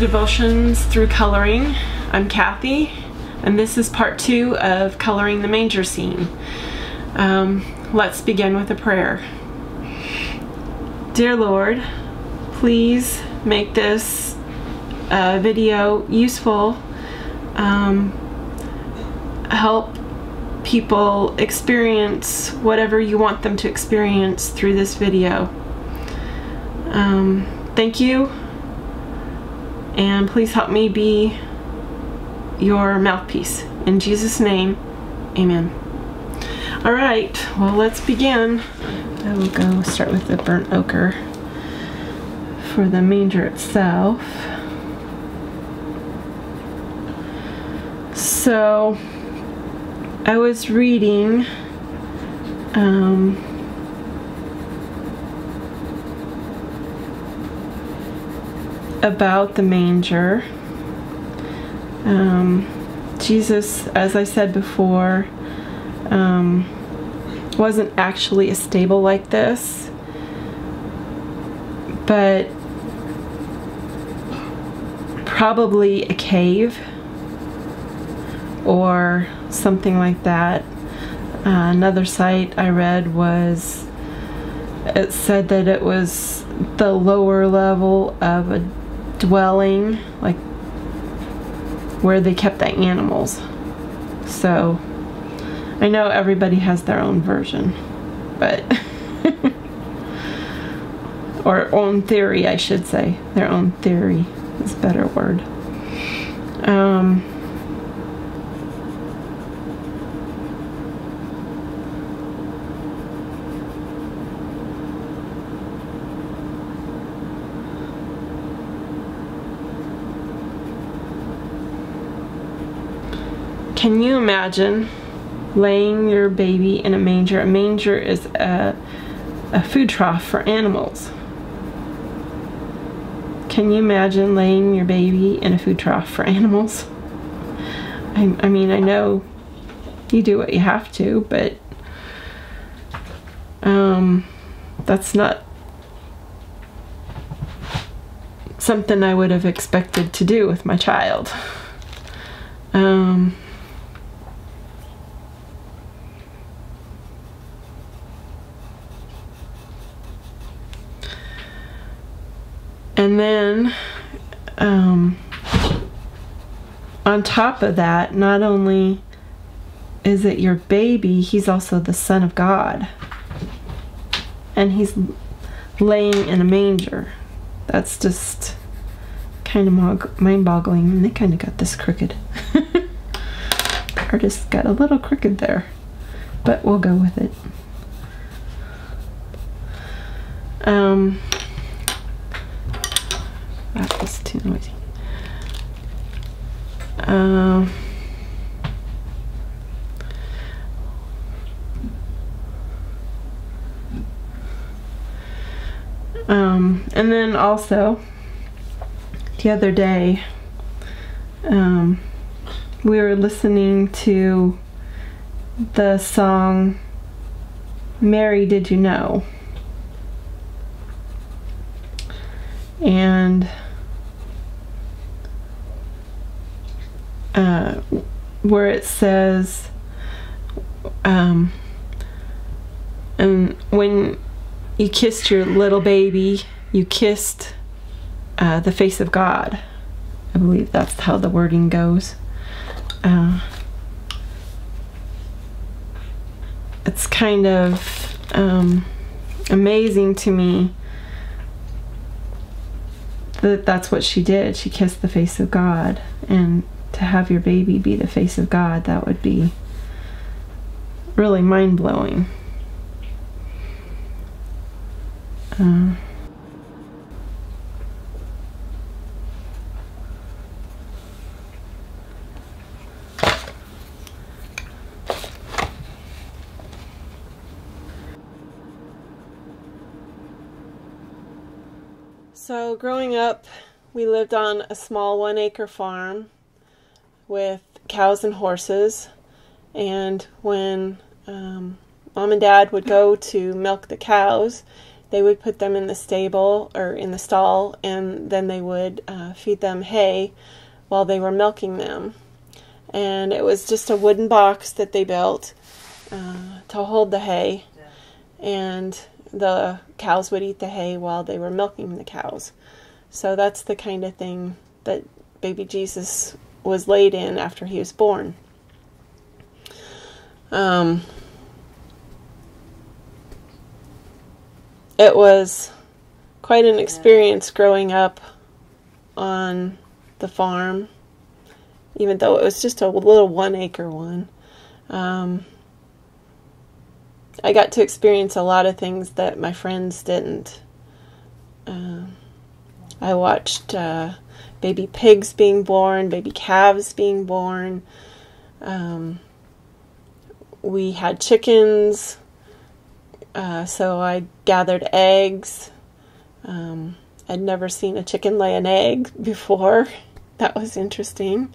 Devotions through coloring. I'm Kathy, and this is part 2 of coloring the manger scene. Let's begin with a prayer. Dear Lord, please make this video useful. Help people experience whatever you want them to experience through this video. Thank you. And please help me be your mouthpiece. In Jesus' name, amen. Alright, well, let's begin. I will go start with the burnt ochre for the manger itself. So, I was reading about the manger. Jesus, as I said before, wasn't actually a stable like this, but probably a cave or something like that. Another site I read it said that it was the lower level of a dwelling, like where they kept the animals. So I know everybody has their own version, but or own theory, I should say. Their own theory is a better word. Can you imagine laying your baby in a manger? A manger is a food trough for animals. Can you imagine laying your baby in a food trough for animals? I mean, I know you do what you have to, but that's not something I would have expected to do with my child. And then, on top of that, not only is it your baby, he's also the Son of God. And he's laying in a manger. That's just kind of mind-boggling. And they kind of got this crooked. The artist got a little crooked there. But we'll go with it. That was too noisy. And then also, the other day, we were listening to the song, Mary, Did You Know? And where it says, and when you kissed your little baby, you kissed the face of God. I believe that's how the wording goes. It's kind of amazing to me that's what she did. She kissed the face of God, and to have your baby be the face of God, that would be really mind-blowing. So growing up, we lived on a small 1-acre farm with cows and horses, and when Mom and Dad would go to milk the cows, they would put them in the stable or in the stall, and then they would feed them hay while they were milking them. And it was just a wooden box that they built to hold the hay, and the cows would eat the hay while they were milking the cows. So that's the kind of thing that baby Jesus was laid in after he was born. It was quite an experience growing up on the farm, even though it was just a little 1-acre one. I got to experience a lot of things that my friends didn't. I watched baby pigs being born, baby calves being born. We had chickens, so I gathered eggs. I'd never seen a chicken lay an egg before. That was interesting.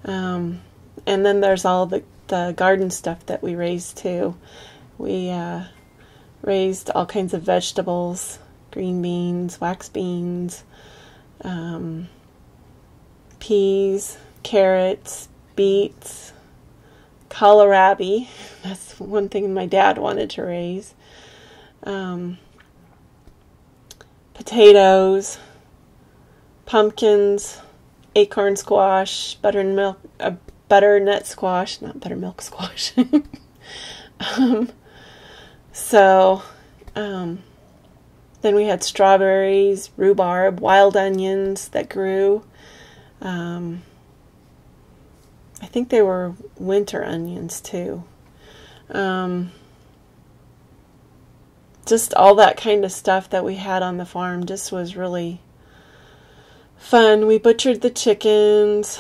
And then there's all the garden stuff that we raised too. We raised all kinds of vegetables, green beans, wax beans, peas, carrots, beets, kohlrabi. That's one thing my dad wanted to raise. Potatoes, pumpkins, acorn squash, butternut squash, not buttermilk squash. Then we had strawberries, rhubarb, wild onions that grew. I think they were winter onions too. Just all that kind of stuff that we had on the farm just was really fun. We butchered the chickens,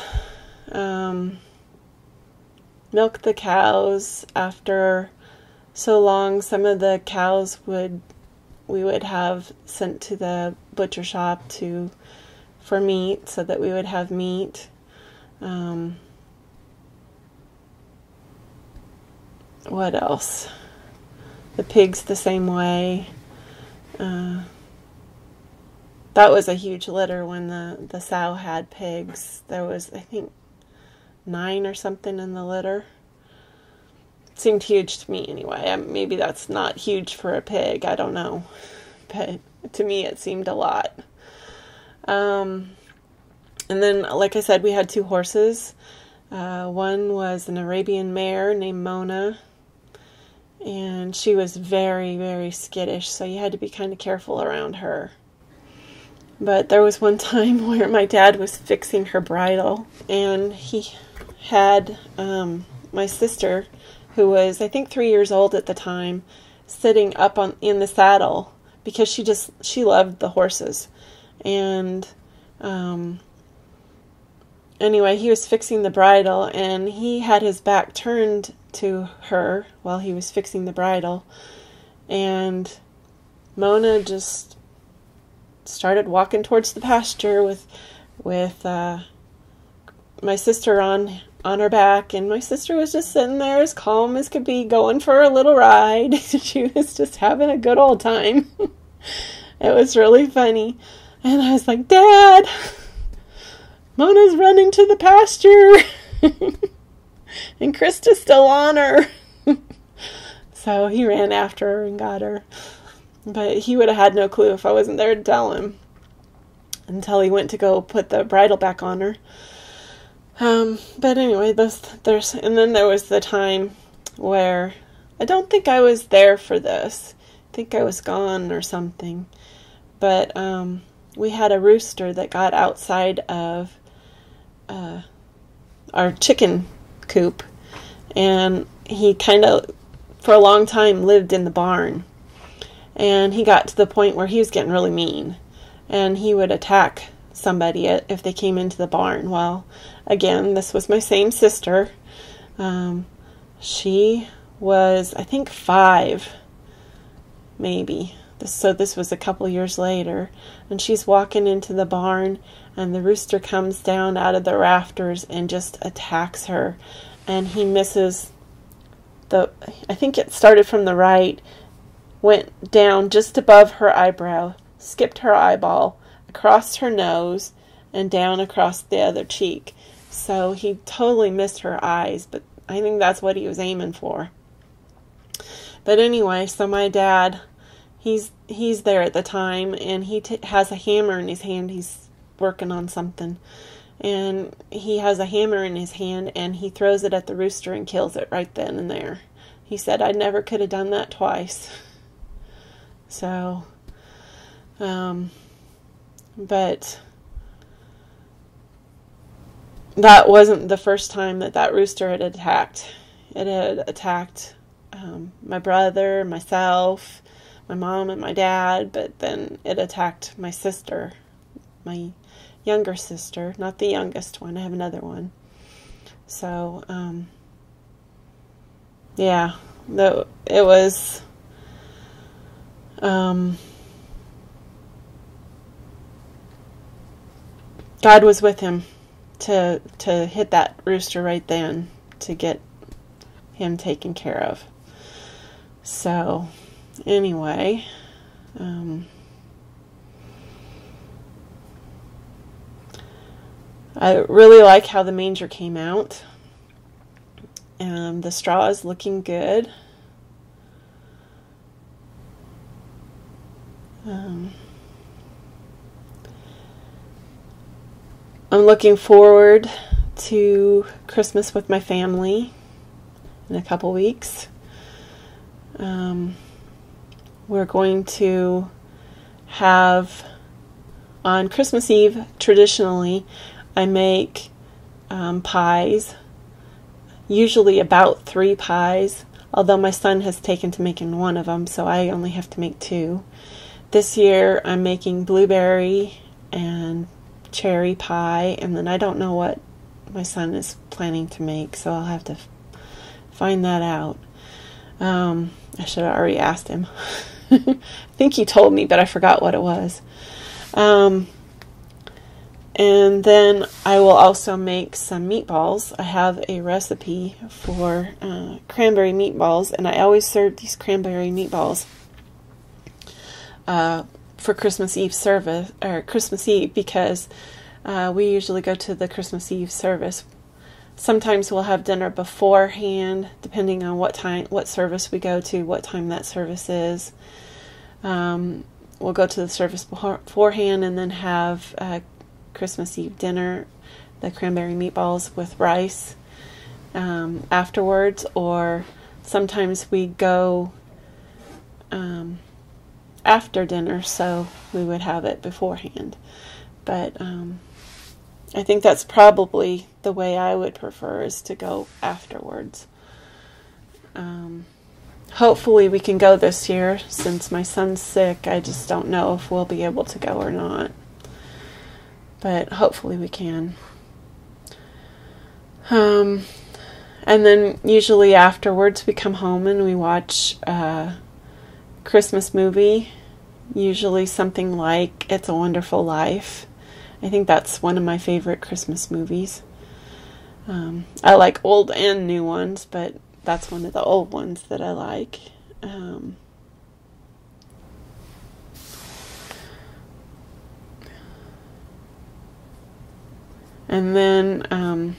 milked the cows. After so long, some of the cows we would have sent to the butcher shop for meat, so that we would have meat. What else? The pigs the same way. That was a huge litter when the sow had pigs. There was, I think, 9 or something in the litter. It seemed huge to me anyway. Maybe that's not huge for a pig. I don't know. But to me it seemed a lot. And then, like I said, we had 2 horses. One was an Arabian mare named Mona. And she was very, very skittish, so you had to be kind of careful around her. But there was one time where my dad was fixing her bridle, and he had my sister, who was, I think, 3 years old at the time, sitting up in the saddle, because she loved the horses. And anyway, he was fixing the bridle, and he had his back turned to her while he was fixing the bridle, and Mona just started walking towards the pasture with my sister on her back, and my sister was just sitting there as calm as could be, going for a little ride. She was just having a good old time. It was really funny, and I was like, "Dad, Mona's running to the pasture." And Krista's still on her. So he ran after her and got her. But he would have had no clue if I wasn't there to tell him, until he went to go put the bridle back on her. But anyway, and then there was the time where I don't think I was there for this. I think I was gone or something. But we had a rooster that got outside of our chicken coop, and he kind of, for a long time, lived in the barn, and he got to the point where he was getting really mean, and he would attack somebody if they came into the barn. Well, again, this was my same sister. She was, I think, 5, maybe. So this was a couple years later, and she's walking into the barn, and the rooster comes down out of the rafters and just attacks her, and he misses I think it started from the right, went down just above her eyebrow, skipped her eyeball, across her nose, and down across the other cheek. So he totally missed her eyes, but I think that's what he was aiming for. But anyway, so my dad, he's there at the time, and he has a hammer in his hand. He's working on something. And he has a hammer in his hand, and he throws it at the rooster and kills it right then and there. He said, I never could have done that twice. So, but that wasn't the first time that rooster had attacked. It had attacked my brother, myself, my mom, and my dad, but then it attacked my sister, my younger sister, not the youngest one. I have another one. So, yeah, it was, God was with him to hit that rooster right then to get him taken care of. So, anyway, I really like how the manger came out. The straw is looking good. I'm looking forward to Christmas with my family in a couple weeks. We're going to have, on Christmas Eve, traditionally, I make pies, usually about 3 pies, although my son has taken to making one of them, so I only have to make 2. This year I'm making blueberry and cherry pie, and then I don't know what my son is planning to make, so I'll have to find that out. I should have already asked him. I think he told me, but I forgot what it was. And then I will also make some meatballs. I have a recipe for cranberry meatballs, and I always serve these cranberry meatballs for Christmas Eve service, or Christmas Eve, because we usually go to the Christmas Eve service. Sometimes we'll have dinner beforehand, depending on what service we go to, what time that service is. We'll go to the service beforehand and then have Christmas Eve dinner, the cranberry meatballs with rice afterwards, or sometimes we go after dinner, so we would have it beforehand. But I think that's probably the way I would prefer, is to go afterwards. Hopefully we can go this year. Since my son's sick, I just don't know if we'll be able to go or not. But hopefully we can. And then usually afterwards we come home and we watch a Christmas movie. Usually something like It's a Wonderful Life. I think that's one of my favorite Christmas movies. I like old and new ones, but that's one of the old ones that I like. And then,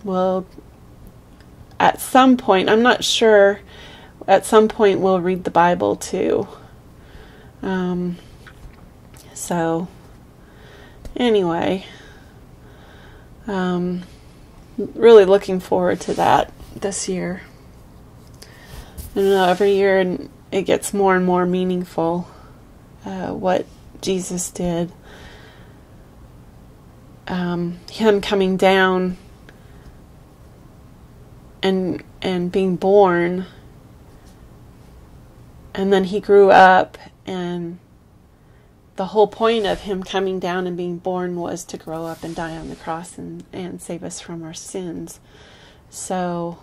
well, at some point, I'm not sure, at some point we'll read the Bible too. So, anyway, really looking forward to that this year. I don't know, every year it gets more and more meaningful, what Jesus did. Him coming down and being born, and then he grew up, and the whole point of him coming down and being born was to grow up and die on the cross and save us from our sins. So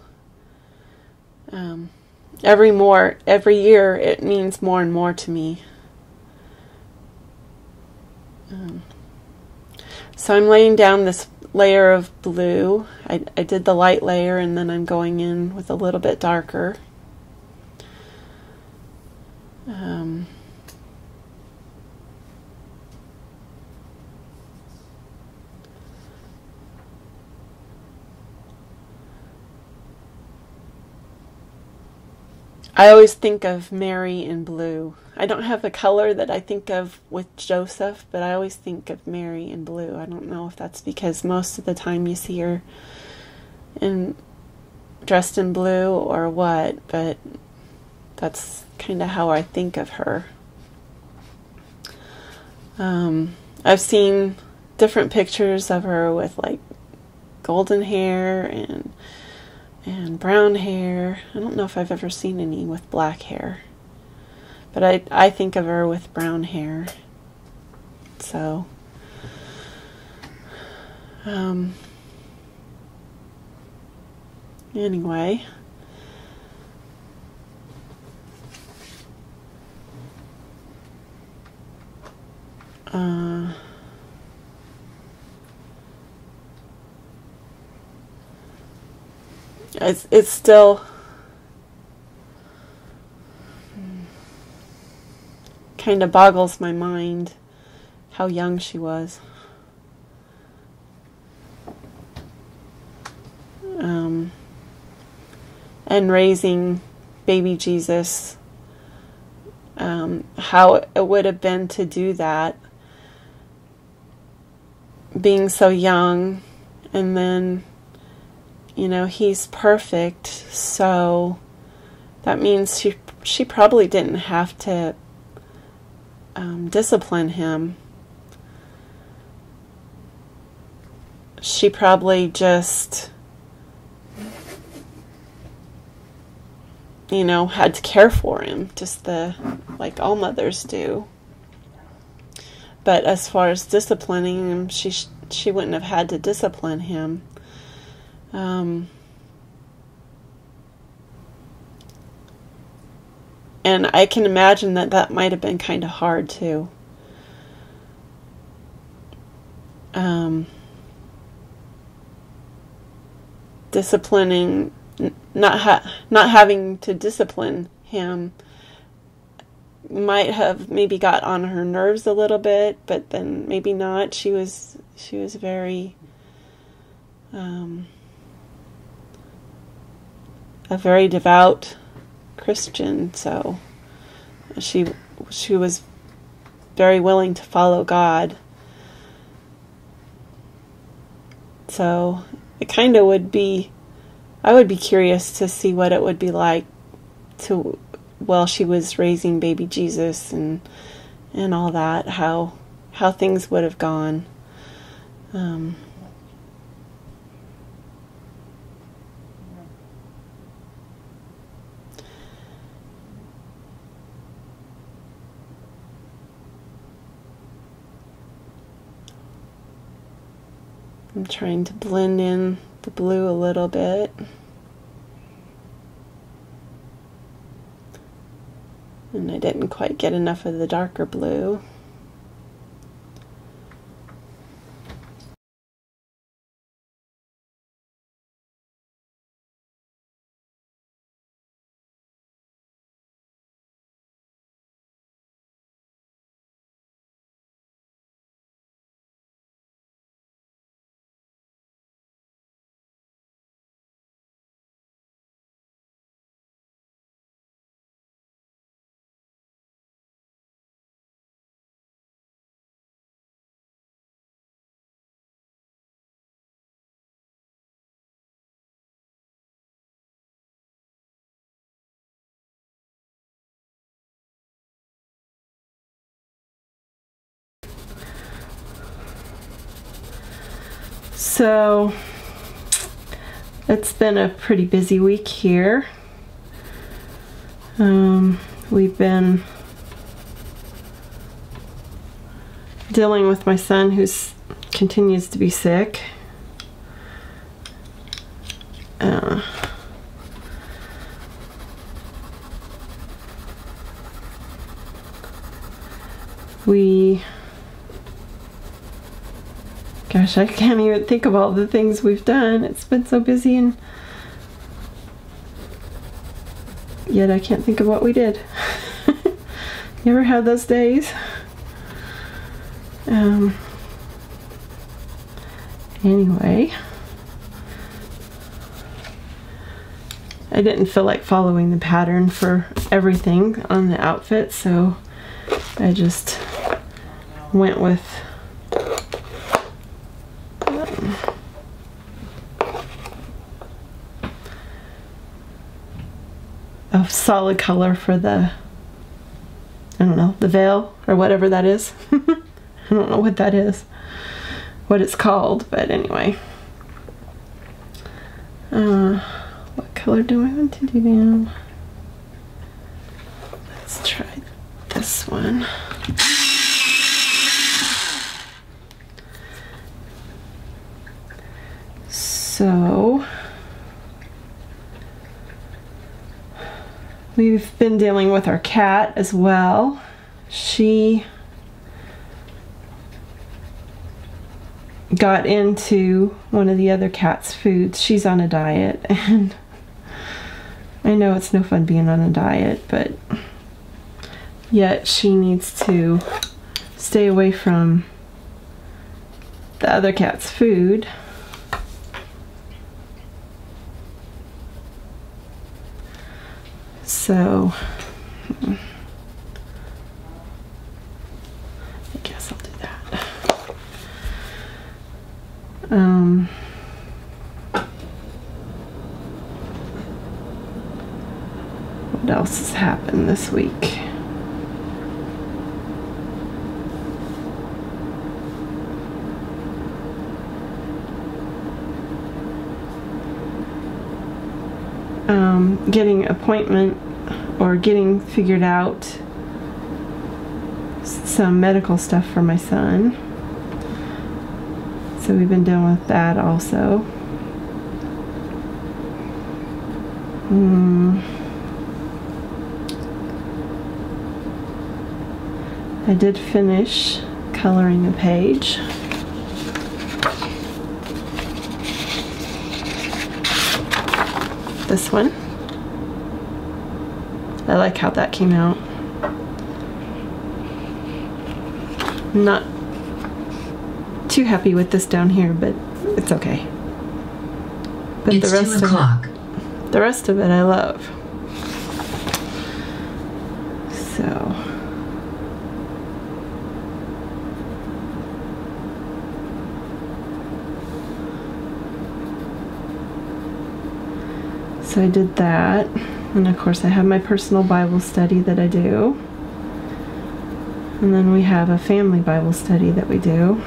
every year it means more and more to me. So I'm laying down this layer of blue. I did the light layer, and then I'm going in with a little bit darker. Um, I always think of Mary in blue. I don't have the color that I think of with Joseph, but I always think of Mary in blue. I don't know if that's because most of the time you see her dressed in blue or what, but that's kind of how I think of her. I've seen different pictures of her with like golden hair and brown hair. I don't know if I've ever seen any with black hair, but I think of her with brown hair. So anyway, it's still kind of boggles my mind how young she was. And raising baby Jesus, how it would have been to do that, being so young, and then, you know, he's perfect, so that means she probably didn't have to discipline him. She probably just, you know, had to care for him, just like all mothers do. But as far as disciplining him, she wouldn't have had to discipline him. And I can imagine that might have been kind of hard too. Disciplining, not having to discipline him might have maybe got on her nerves a little bit, but then maybe not. She was very a very devout Christian, so she was very willing to follow God. So it kind of would be, I would be curious to see what it would be like while she was raising baby Jesus and all that, how things would have gone. I'm trying to blend in the blue a little bit. And I didn't quite get enough of the darker blue. So it's been a pretty busy week here. We've been dealing with my son who continues to be sick. Gosh, I can't even think of all the things we've done. It's been so busy, and yet I can't think of what we did. You ever had those days? Anyway, I didn't feel like following the pattern for everything on the outfit, so I just went with a solid color for the, I don't know, the veil or whatever that is. I don't know what that is, what it's called, but anyway. What color do I want to do now? Let's try this one. So we've been dealing with our cat as well. She got into one of the other cat's foods. She's on a diet, and I know it's no fun being on a diet, but yet she needs to stay away from the other cat's food. So I guess I'll do that. What else has happened this week? Getting appointment or getting figured out some medical stuff for my son. So we've been dealing with that also. I did finish coloring a page. This one. I like how that came out. I'm not too happy with this down here, but it's okay. But it's the rest 2 o'clock. the rest of it I love. So I did that, and of course I have my personal Bible study that I do, and then we have a family Bible study that we do.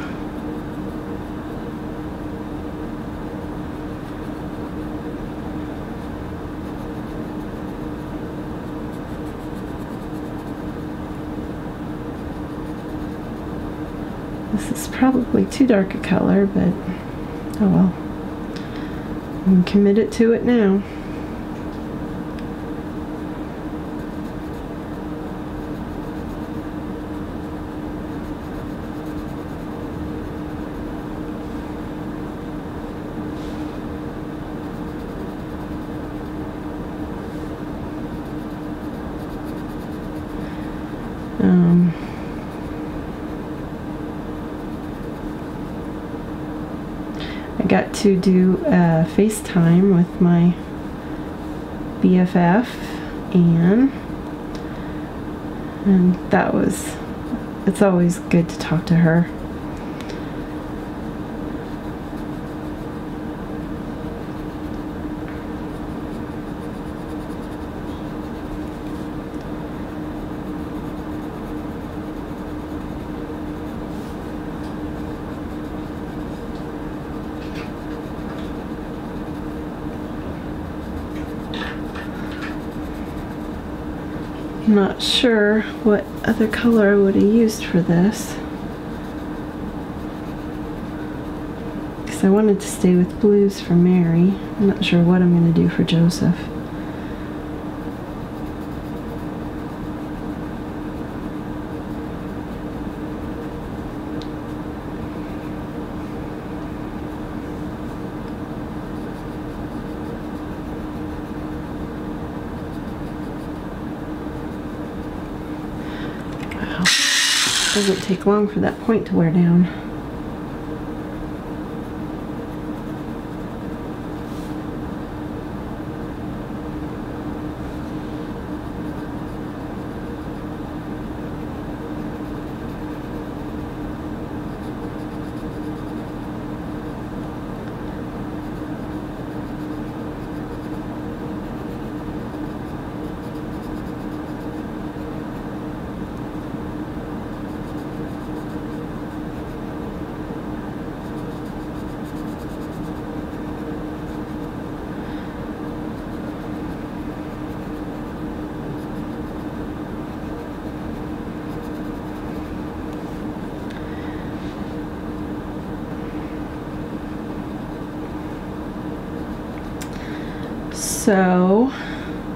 This is probably too dark a color, but oh well. I'm committed to it now. I got to do a FaceTime with my BFF, Anne, and it's always good to talk to her. I'm not sure what other color I would have used for this, because I wanted to stay with blues for Mary. I'm not sure what I'm going to do for Joseph. Doesn't take long for that point to wear down. So,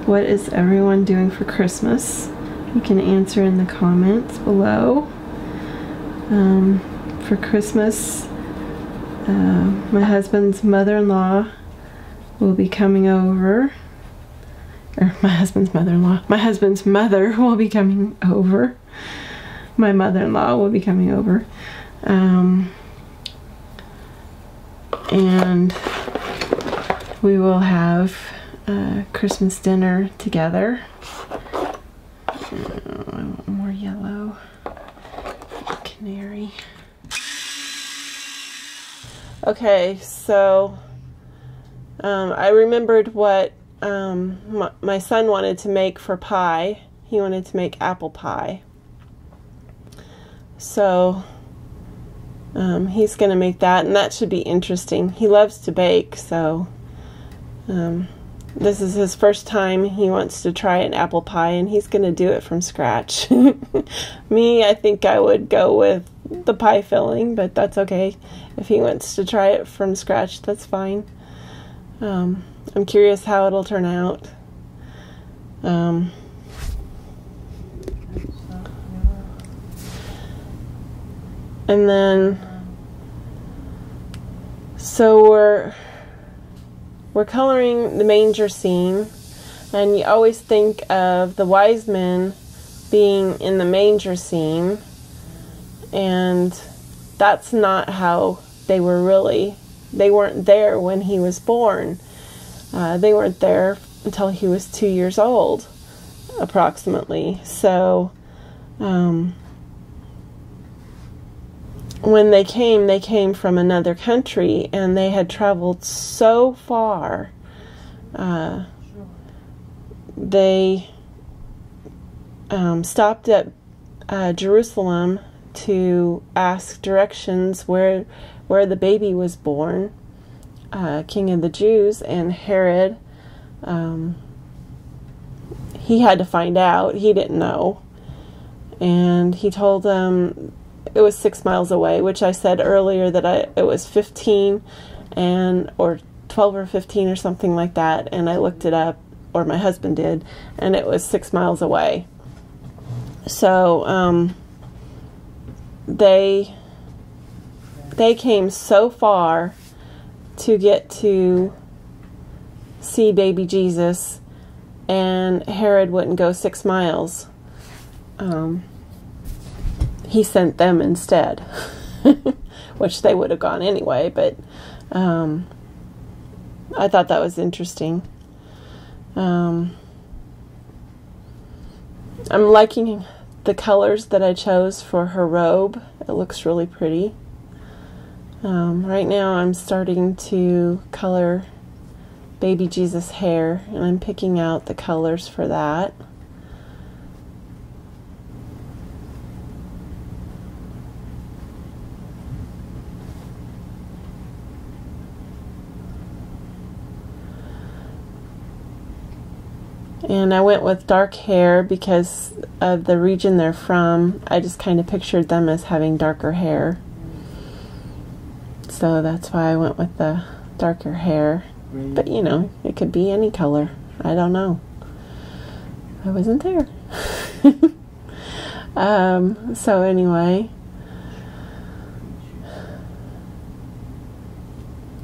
what is everyone doing for Christmas? You can answer in the comments below. For Christmas, my husband's mother-in-law will be coming over. Or my husband's mother-in-law. My husband's mother will be coming over. My mother-in-law will be coming over. And we will have Christmas dinner together. I want more yellow. Canary. Okay, so I remembered what my son wanted to make for pie. He wanted to make apple pie. So he's going to make that, and that should be interesting. He loves to bake, so this is his first time. He wants to try an apple pie, and he's going to do it from scratch. Me, I think I would go with the pie filling, but that's okay. If he wants to try it from scratch, that's fine. I'm curious how it'll turn out. And then, so we're coloring the manger scene, and you always think of the wise men being in the manger scene, and that's not how they were really. They weren't there when he was born. They weren't there until he was 2 years old, approximately. So when they came from another country, and they had traveled so far. They stopped at Jerusalem to ask directions where the baby was born, King of the Jews, and Herod. He had to find out. He didn't know. And he told them it was 6 miles away, which I said earlier that it was 15 or 12 or 15 or something like that, and I looked it up, or my husband did, and it was 6 miles away. So they came so far to get to see baby Jesus, and Herod wouldn't go 6 miles. He sent them instead, which they would have gone anyway, but I thought that was interesting. I'm liking the colors that I chose for her robe. It looks really pretty. Right now I'm starting to color baby Jesus' hair, and I'm picking out the colors for that. And I went with dark hair because of the region they're from. I just kind of pictured them as having darker hair. So that's why I went with the darker hair. But you know, it could be any color. I don't know. I wasn't there. So anyway,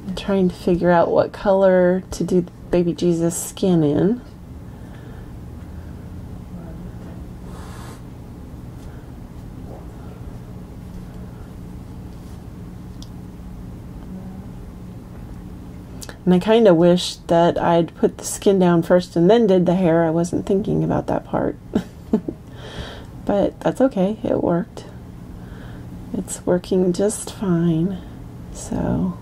I'm trying to figure out what color to do baby Jesus' skin in. And I kind of wish that I'd put the skin down first and then did the hair. I wasn't thinking about that part. But that's okay. It worked. It's working just fine. So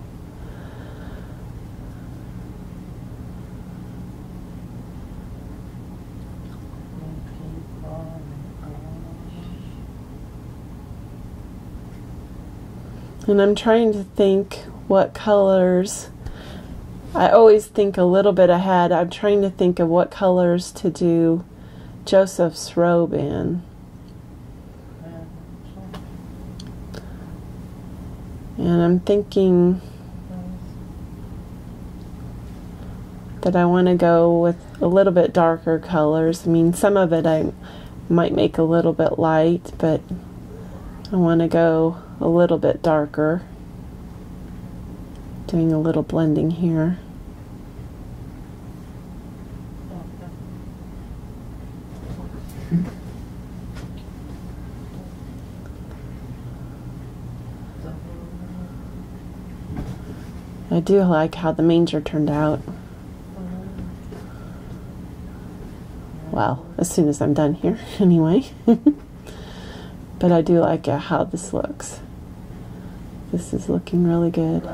and I'm trying to think what colors. I always think a little bit ahead. I'm trying to think of what colors to do Joseph's robe in. And I'm thinking that I want to go with a little bit darker colors. I mean, some of it I might make a little bit light, but I want to go a little bit darker. Doing a little blending here. I do like how the manger turned out. Well, as soon as I'm done here, anyway. But I do like how this looks. This is looking really good.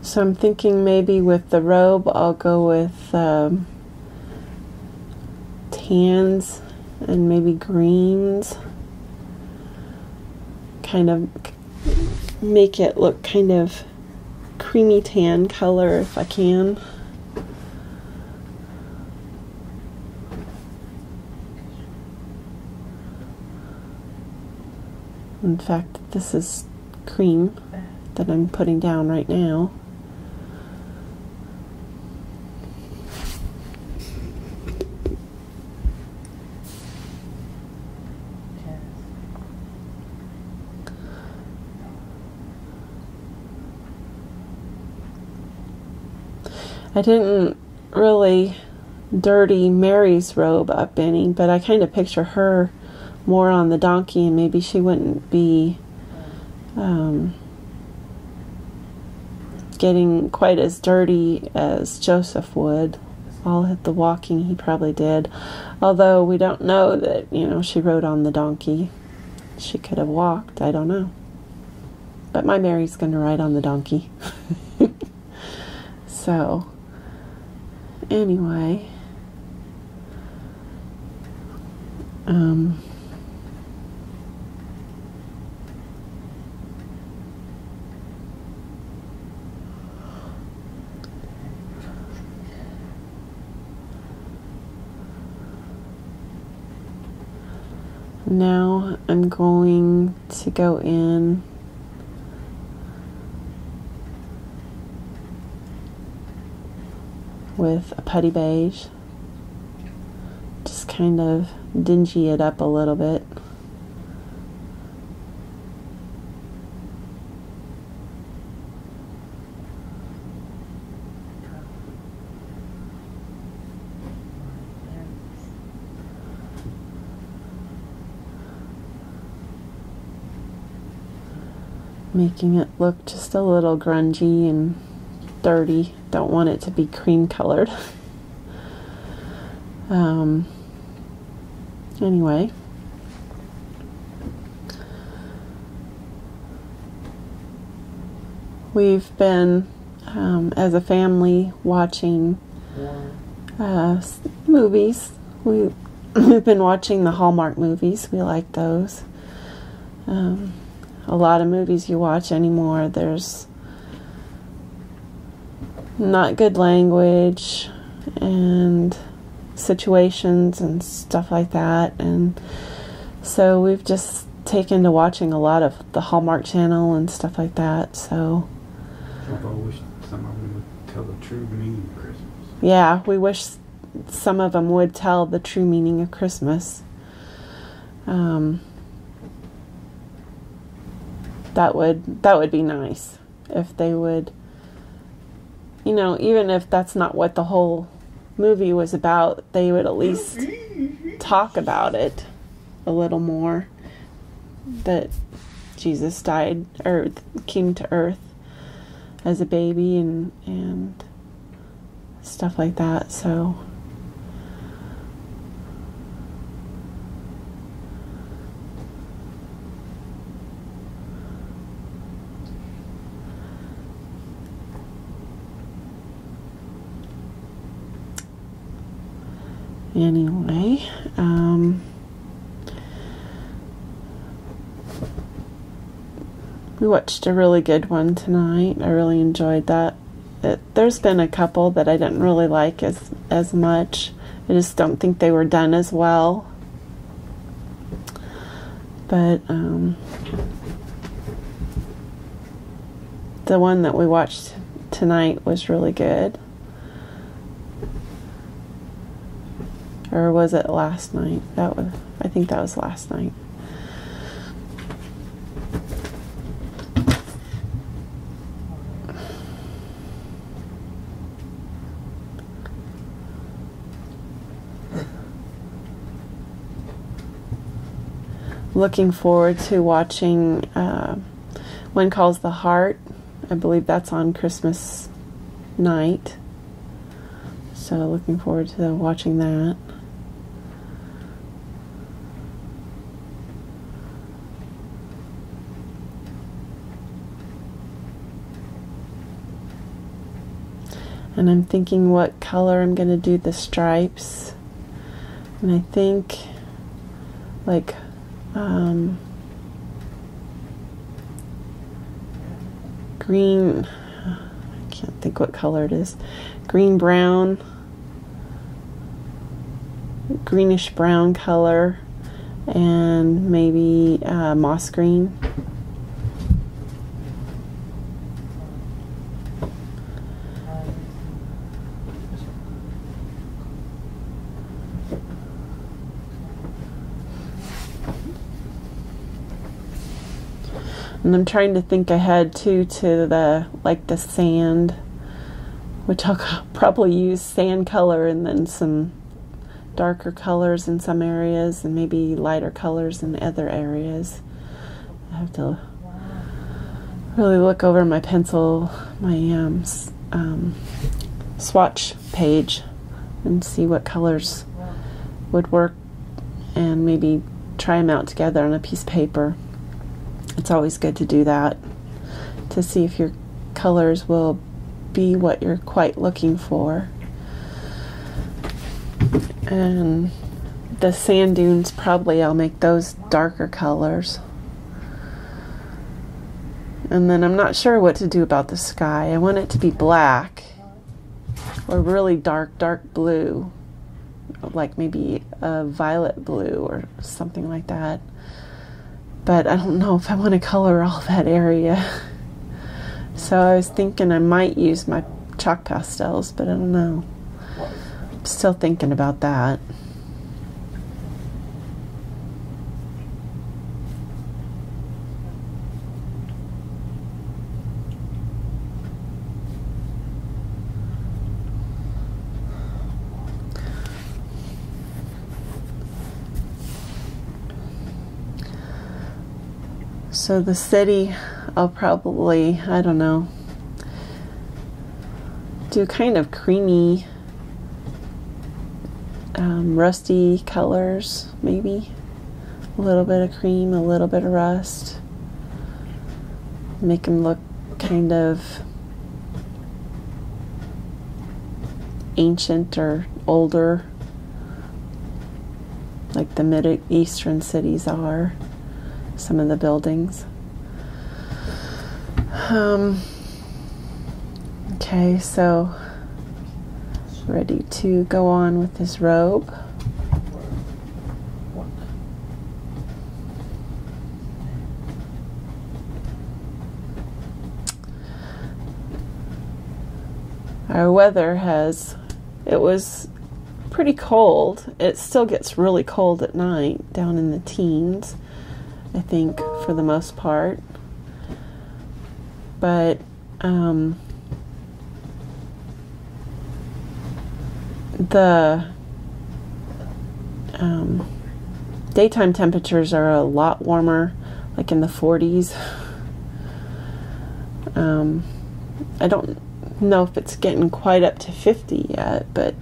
So I'm thinking maybe with the robe I'll go with tans and maybe greens. Kind of make it look kind of creamy tan color if I can. In fact, this is cream that I'm putting down right now. I didn't really dirty Mary's robe up any, but I kind of picture her more on the donkey, and maybe she wouldn't be getting quite as dirty as Joseph would. All at the walking he probably did, although we don't know that, you know, she rode on the donkey. She could have walked, I don't know. But my Mary's going to ride on the donkey. So anyway, now I'm going to go in with a putty beige. Just kind of dingy it up a little bit. Making it look just a little grungy and dirty. Don't want it to be cream colored. Anyway, we've been as a family watching movies. We've been watching the Hallmark movies. We like those. A lot of movies you watch anymore, there's not good language and situations and stuff like that, and so we've just taken to watching a lot of the Hallmark Channel and stuff like that. So I wish some of them would tell the true meaning of Christmas. Yeah, we wish some of them would tell the true meaning of Christmas. That would be nice if they would you know, even if that's not what the whole movie was about, they would at least talk about it a little more. That Jesus died, or came to earth as a baby and stuff like that. So anyway, we watched a really good one tonight. I really enjoyed that. There's been a couple that I didn't really like as much. I just don't think they were done as well. But the one that we watched tonight was really good. Or was it last night? I think that was last night. Looking forward to watching One Calls the Heart. I believe that's on Christmas night. So looking forward to watching that. And I'm thinking what color I'm going to do the stripes. And I think like green, I can't think what color it is, green brown, greenish brown color, and maybe moss green. And I'm trying to think ahead too to the sand, which I'll probably use sand color and then some darker colors in some areas and maybe lighter colors in other areas. I have to really look over my pencil, my swatch page and see what colors would work and maybe try them out together on a piece of paper. It's always good to do that, to see if your colors will be what you're quite looking for. And the sand dunes, probably I'll make those darker colors. And then I'm not sure what to do about the sky. I want it to be black or really dark blue, like maybe a violet blue or something like that. But I don't know if I want to color all that area. So I was thinking I might use my chalk pastels, but I don't know. I'm still thinking about that. So the city, I'll probably, I don't know, do kind of creamy, rusty colors, maybe. A little bit of cream, a little bit of rust. Make them look kind of ancient or older, like the Middle-eastern cities are. Some of the buildings. Okay, so ready to go on with this robe. Our weather it was pretty cold. It still gets really cold at night, down in the teens. I think, for the most part. But the daytime temperatures are a lot warmer, like in the 40s. I don't know if it's getting quite up to 50 yet, but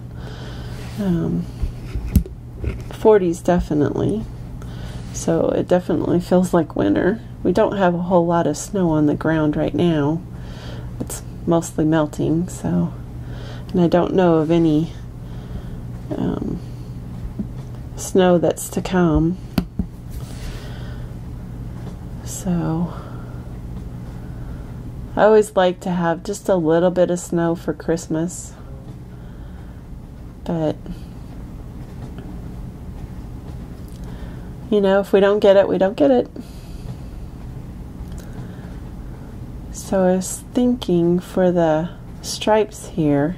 40s definitely. So it definitely feels like winter. We don't have a whole lot of snow on the ground right now. It's mostly melting, so, and I don't know of any snow that's to come. So I always like to have just a little bit of snow for Christmas, but you know, if we don't get it, we don't get it. So I was thinking for the stripes here,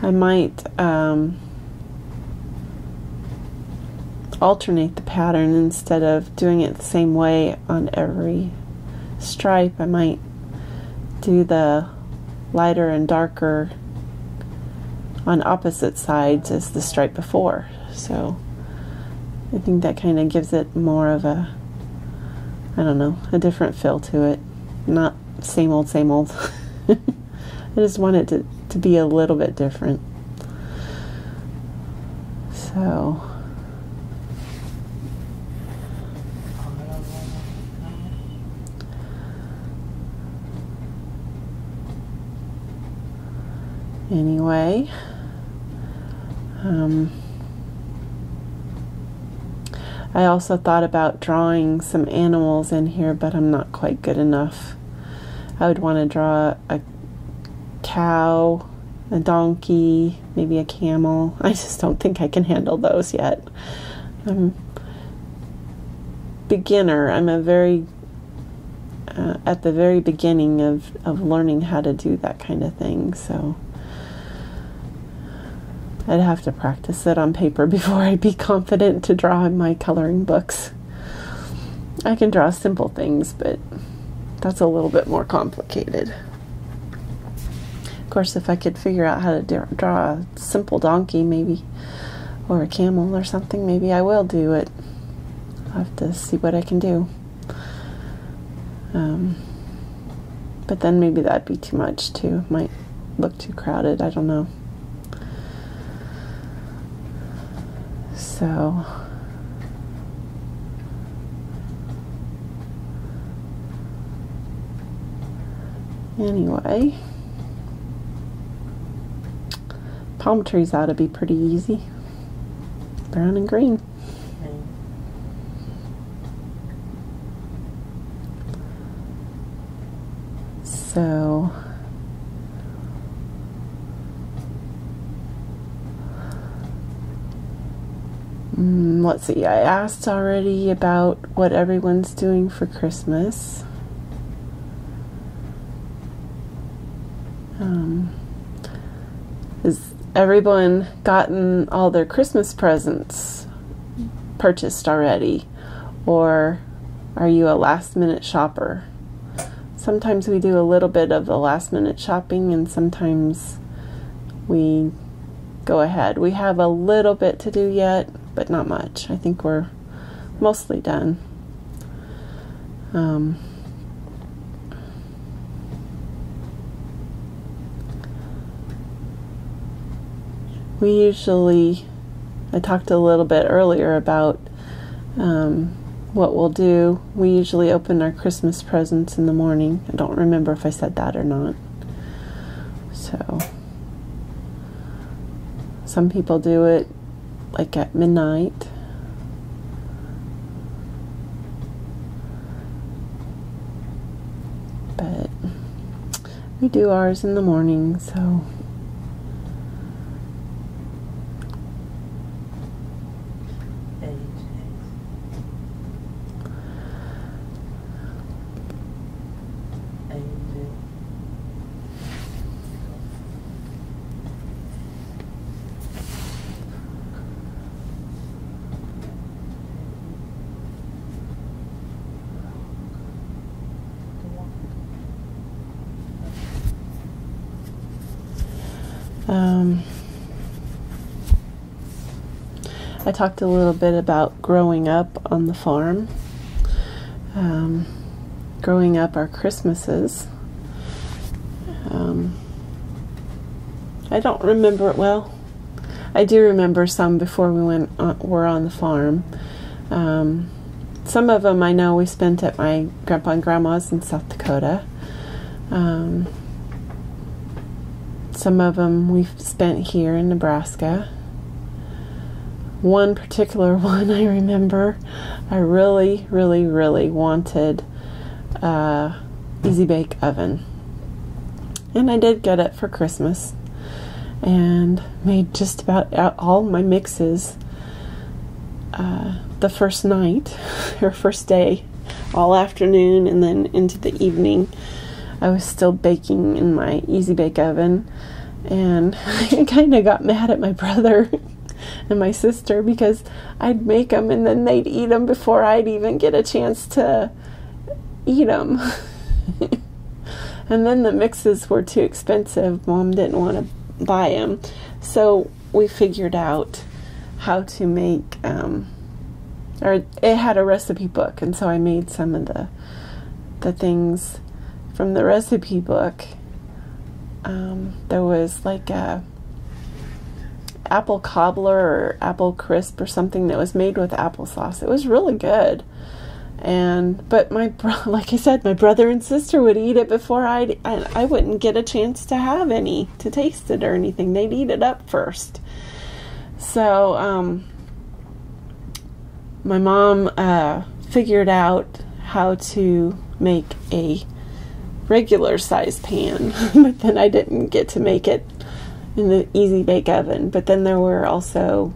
I might alternate the pattern. Instead of doing it the same way on every stripe, I might do the lighter and darker on opposite sides as the stripe before. So I think that kind of gives it more of a, I don't know, a different feel to it. Not same old, same old. I just want it to be a little bit different. So anyway, I also thought about drawing some animals in here, but I'm not quite good enough. I would want to draw a cow, a donkey, maybe a camel. I just don't think I can handle those yet. I'm beginner. I'm a very at the very beginning of learning how to do that kind of thing, so I'd have to practice it on paper before I'd be confident to draw in my coloring books. I can draw simple things, but that's a little bit more complicated. Of course, if I could figure out how to draw a simple donkey, maybe, or a camel or something, maybe I will do it. I'll have to see what I can do. But then maybe that'd be too much too. Might look too crowded, I don't know. So anyway, palm trees ought to be pretty easy. Brown and green. So let's see, I asked already about what everyone's doing for Christmas. Has everyone gotten all their Christmas presents purchased already? Or are you a last minute shopper? Sometimes we do a little bit of the last minute shopping, and sometimes we go ahead. We have a little bit to do yet, but not much. I think we're mostly done. We usually, I talked a little bit earlier about what we'll do. We usually open our Christmas presents in the morning. I don't remember if I said that or not. So some people do it like at midnight. But we do ours in the morning, so I talked a little bit about growing up on the farm. Growing up our Christmases. I don't remember it well. I do remember some before we were on the farm. Some of them I know we spent at my grandpa and grandma's in South Dakota. Some of them we've spent here in Nebraska. One particular one I remember, I really, really, really wanted a Easy Bake Oven. And I did get it for Christmas. And made just about all my mixes the first night, or first day, all afternoon, and then into the evening. I was still baking in my Easy Bake Oven, and I kind of got mad at my brother and my sister because I'd make them and then they'd eat them before I'd even get a chance to eat them. And then the mixes were too expensive. Mom didn't want to buy them, so we figured out how to make or it had a recipe book, and so I made some of the things from the recipe book. There was like a apple cobbler or apple crisp or something that was made with applesauce. It was really good. But like I said, my brother and sister would eat it before I wouldn't get a chance to have any, to taste it or anything. They'd eat it up first. So, my mom, figured out how to make a regular size pan, but then I didn't get to make it in the Easy Bake Oven. But then there were also,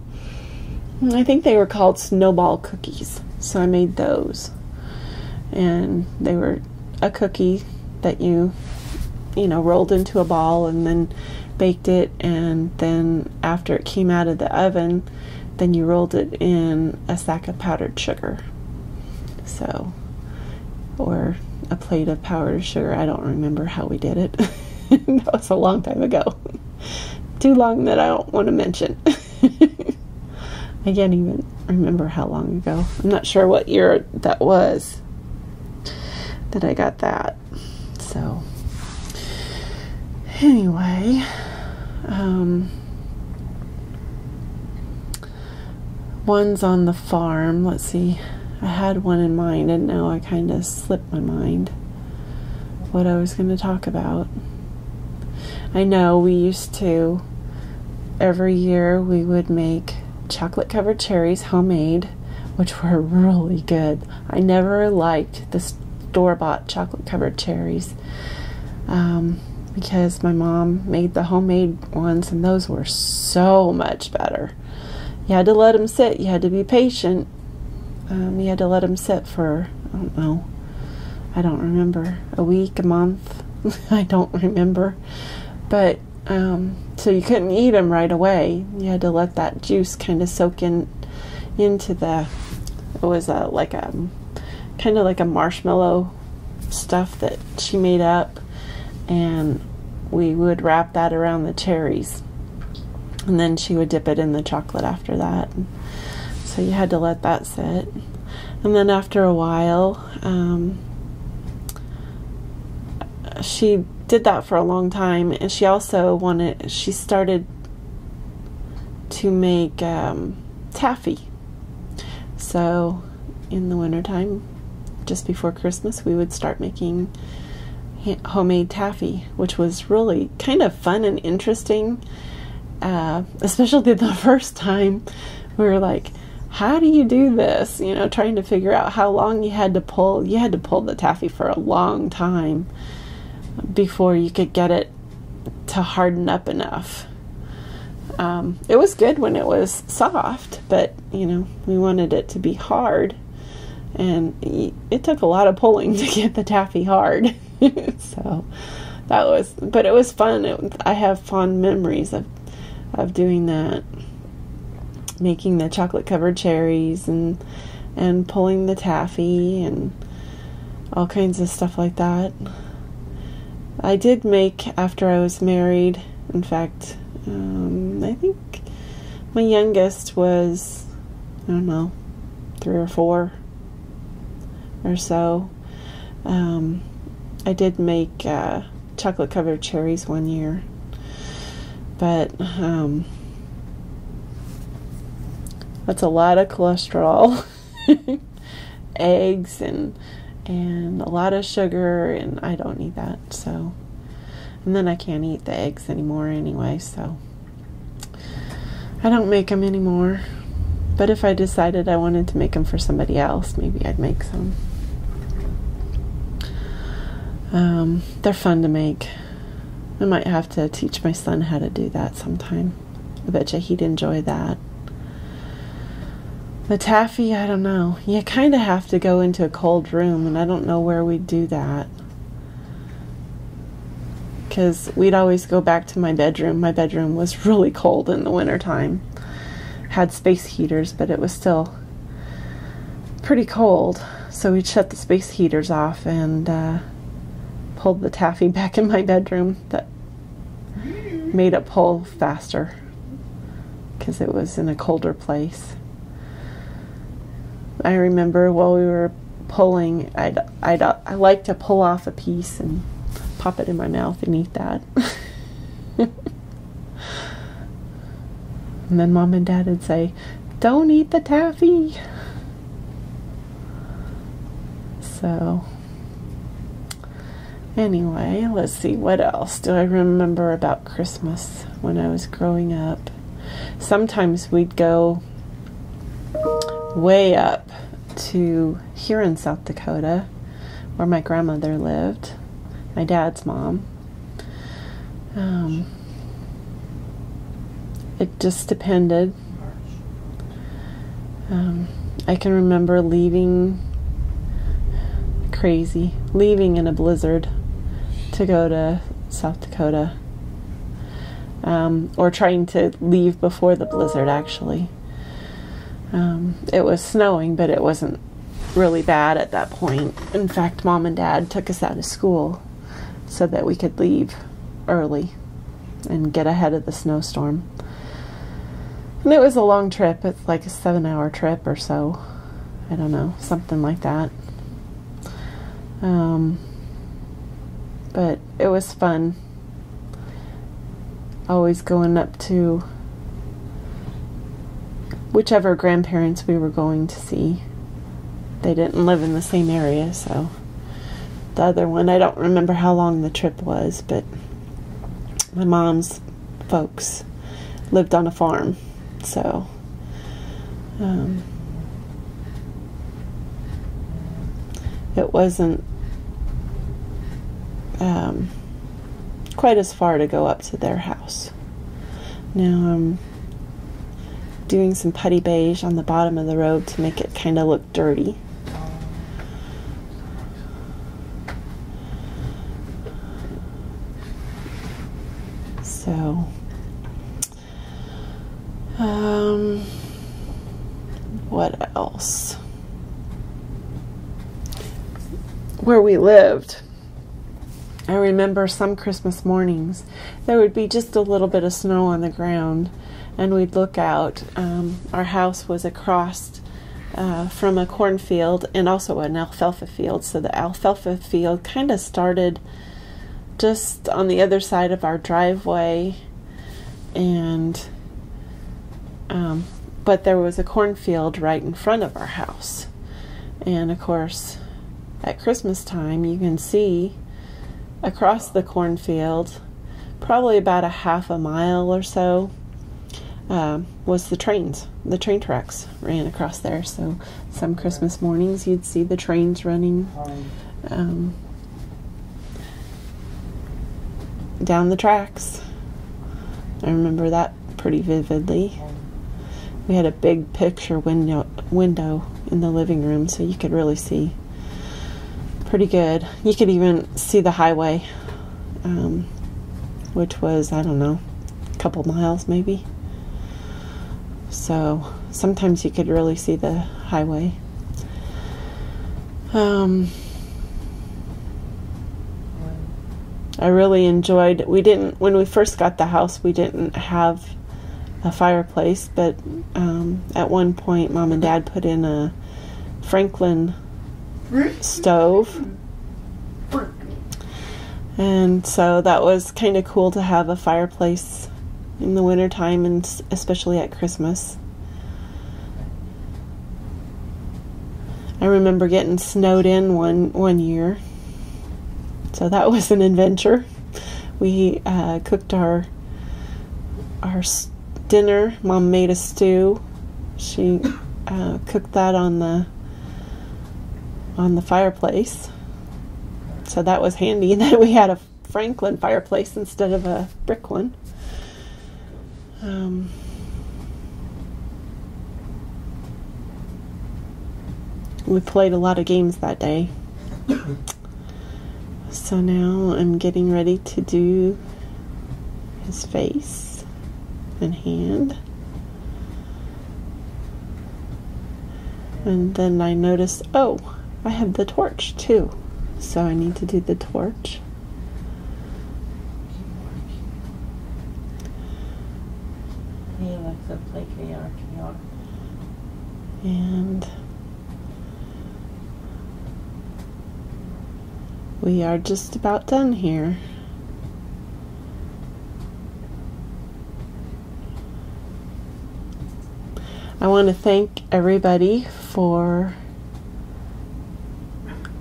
I think they were called snowball cookies. So I made those, and they were a cookie that you rolled into a ball and then baked it, and then after it came out of the oven, then you rolled it in a sack of powdered sugar. So, or a plate of powdered sugar. I don't remember how we did it. That was a long time ago. Too long that I don't want to mention. I can't even remember how long ago. I'm not sure what year that was that I got that. So, anyway, one's on the farm. Let's see. I had one in mind, and now I kind of slipped my mind what I was going to talk about. I know we used to, every year we would make chocolate covered cherries homemade, which were really good. I never liked the store-bought chocolate covered cherries because my mom made the homemade ones, and those were so much better. You had to let them sit. You had to be patient. You had to let them sit for, I don't remember, a week, a month. I don't remember. But so you couldn't eat them right away. You had to let that juice kind of soak into the. It was kind of like a marshmallow stuff that she made up, and we would wrap that around the cherries, and then she would dip it in the chocolate after that. So you had to let that sit, and then after a while, she did that for a long time, and she also she started to make taffy. So in the wintertime, just before Christmas, we would start making homemade taffy, which was really kind of fun and interesting, especially the first time. We were like, how do you do this? Trying to figure out how long you had to pull. You had to pull the taffy for a long time before you could get it to harden up enough. It was good when it was soft, but we wanted it to be hard, and it took a lot of pulling to get the taffy hard. So but it was fun. I have fond memories of doing that, making the chocolate covered cherries and pulling the taffy and all kinds of stuff like that. I did make, after I was married, in fact, I think my youngest was I don't know, 3 or 4 or so. I did make chocolate covered cherries one year, but that's a lot of cholesterol, eggs, and a lot of sugar, and I don't need that. So, and then I can't eat the eggs anymore anyway, so I don't make them anymore. But if I decided I wanted to make them for somebody else, maybe I'd make some. They're fun to make. I might have to teach my son how to do that sometime. I bet you he'd enjoy that. The taffy, I don't know. You kind of have to go into a cold room, and I don't know where we'd do that. Because we'd always go back to my bedroom. My bedroom was really cold in the wintertime. Had space heaters, but it was still pretty cold. So we'd shut the space heaters off and pulled the taffy back in my bedroom. That made it pull faster because it was in a colder place. I remember while we were pulling, I like to pull off a piece and pop it in my mouth and eat that. And then Mom and Dad would say, "Don't eat the taffy." So, anyway, let's see, what else do I remember about Christmas when I was growing up? Sometimes we'd go way up to here in South Dakota, where my grandmother lived, my dad's mom. It just depended. I can remember leaving in a blizzard to go to South Dakota, or trying to leave before the blizzard, actually. It was snowing, but it wasn't really bad at that point. In fact, Mom and Dad took us out of school so that we could leave early and get ahead of the snowstorm. And it was a long trip. It's like a 7-hour trip or so. I don't know, something like that. But it was fun. Always going up to whichever grandparents we were going to see. They didn't live in the same area, so the other one, I don't remember how long the trip was, but my mom's folks lived on a farm, so it wasn't quite as far to go up to their house. Now I'm doing some putty beige on the bottom of the road to make it kind of look dirty. So, what else? Where we lived, I remember some Christmas mornings there would be just a little bit of snow on the ground, and we'd look out. Our house was across from a cornfield and also an alfalfa field, so the alfalfa field kind of started just on the other side of our driveway, and but there was a cornfield right in front of our house. And of course, at Christmas time, you can see across the cornfield, probably about a half a mile or so, was the trains. The train tracks ran across there. So some Christmas mornings, you'd see the trains running down the tracks. I remember that pretty vividly. We had a big picture window in the living room, so you could really see pretty good. You could even see the highway, which was, I don't know, a couple miles maybe. So sometimes you could really see the highway. I really enjoyed, when we first got the house, we didn't have a fireplace, but at one point Mom and Dad put in a Franklin stove, and so that was kind of cool to have a fireplace in the wintertime, and especially at Christmas. I remember getting snowed in one year, so that was an adventure. We cooked our dinner. Mom made a stew. She cooked that on the fireplace, so that was handy that we had a Franklin fireplace instead of a brick one. We played a lot of games that day. So now I'm getting ready to do his face and hand. And then I noticed, oh, I have the torch too. So I need to do the torch. He likes to play KR. And we are just about done here. I want to thank everybody for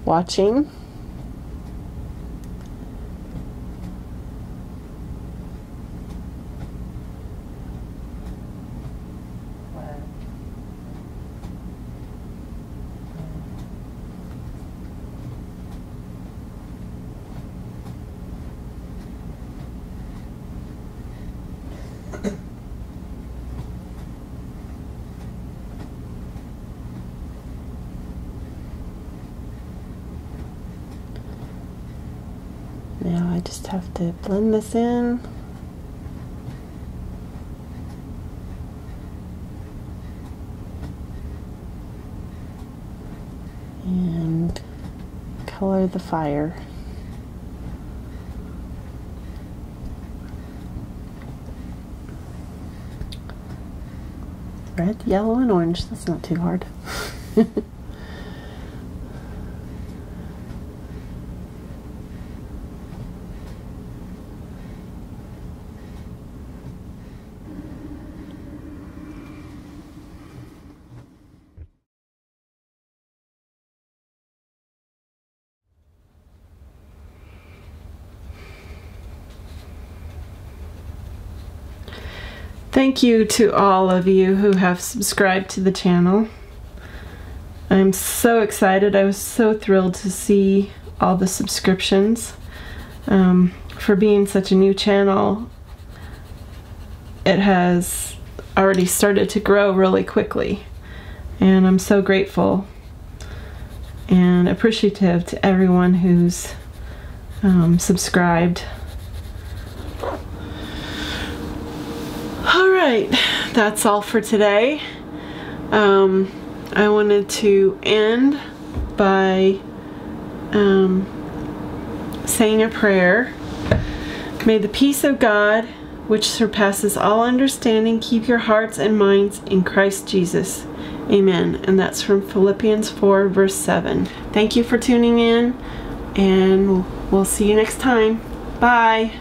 watching. Now I just have to blend this in. And color the fire. Red, yellow, and orange. That's not too hard. Thank you to all of you who have subscribed to the channel. I'm so excited. I was so thrilled to see all the subscriptions. For being such a new channel, it has already started to grow really quickly. And I'm so grateful and appreciative to everyone who's subscribed. Alright, that's all for today. I wanted to end by saying a prayer. May the peace of God, which surpasses all understanding, keep your hearts and minds in Christ Jesus. Amen. And that's from Philippians 4, verse 7. Thank you for tuning in, and we'll see you next time. Bye.